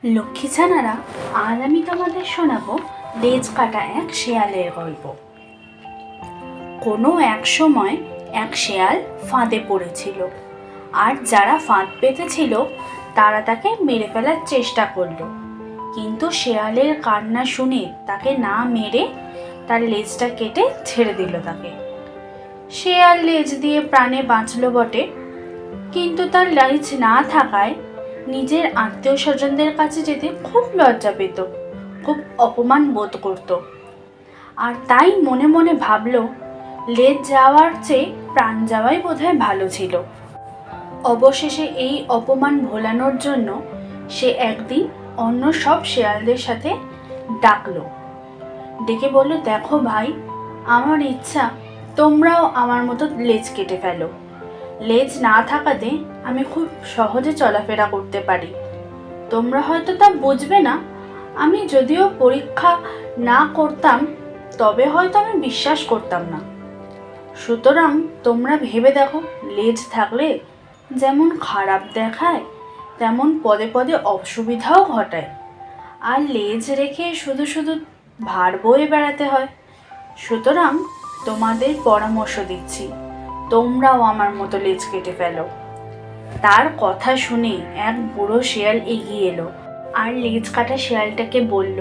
লক্ষ্মী ছানারা, আজ আমি তোমাদের শোনাবো লেজ কাটা এক শেয়ালের গল্প। কোনো এক সময় এক শেয়াল ফাঁদে পড়েছিল, আর যারা ফাঁদ পেতেছিল তারা তাকে মেরে ফেলার চেষ্টা করলো। কিন্তু শেয়ালের কান্না শুনে তাকে না মেরে তার লেজটা কেটে ছেড়ে দিল তাকে। শেয়াল লেজ দিয়ে প্রাণে বাঁচল বটে, কিন্তু তার লেজ না থাকায় নিজের আত্মীয় স্বজনদের কাছে যেতে খুব লজ্জা পেত, খুব অপমান বোধ করত। আর তাই মনে মনে ভাবল, লেজ যাওয়ার চেয়ে প্রাণ যাওয়াই বোধহয় ভালো ছিল। অবশেষে এই অপমান ভোলানোর জন্য সে একদিন অন্য সব শেয়ালদের সাথে ডাকলো, ডেকে বলল, দেখো ভাই, আমার ইচ্ছা তোমরাও আমার মতো লেজ কেটে ফেলো। লেজ না থাকাতে আমি খুব সহজে চলাফেরা করতে পারি। তোমরা হয়তো তা বুঝবে না, আমি যদিও পরীক্ষা না করতাম তবে হয়তো আমি বিশ্বাস করতাম না। সুতরাং তোমরা ভেবে দেখো, লেজ থাকলে যেমন খারাপ দেখায় তেমন পদে পদে অসুবিধাও ঘটায়, আর লেজ রেখে শুধু শুধু ভার বয়ে বেড়াতে হয়। সুতরাং তোমাদের পরামর্শ দিচ্ছি, তোমরাও আমার মতো লেজ কেটে ফেলো। তার কথা শুনে এক বুড়ো শেয়াল এগিয়ে এলো আর লেজ কাটা শেয়ালটাকে বলল,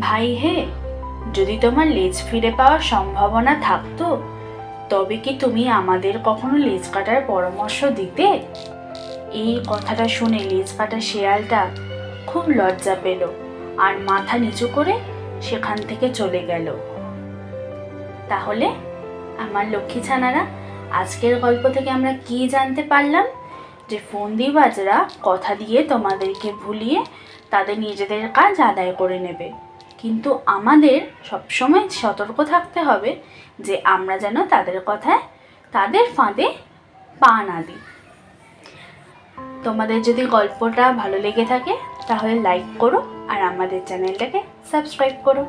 ভাই হে, যদি তোমার লেজ ফিরে পাওয়ার সম্ভাবনা থাকতো তবে কি তুমি আমাদের কখনো লেজ কাটার পরামর্শ দিতে? এই কথাটা শুনে লেজ কাটা শেয়ালটা খুব লজ্জা পেল আর মাথা নিচু করে সেখান থেকে চলে গেল। তাহলে আমার লক্ষ্মী ছানারা, আজকের গল্প থেকে আমরা কি জানতে পারলাম? যে ফন্দিবাজরা কথা দিয়ে তোমাদেরকে ভুলিয়ে তাদের নিজেদের কাজ আদায় করে নেবে, কিন্তু আমাদের সবসময় সতর্ক থাকতে হবে যে আমরা যেন তাদের কথায়, তাদের ফাঁদে পা না দিই। তোমাদের যদি গল্পটা ভালো লেগে থাকে তাহলে লাইক করো আর আমাদের চ্যানেলটাকে সাবস্ক্রাইব করো।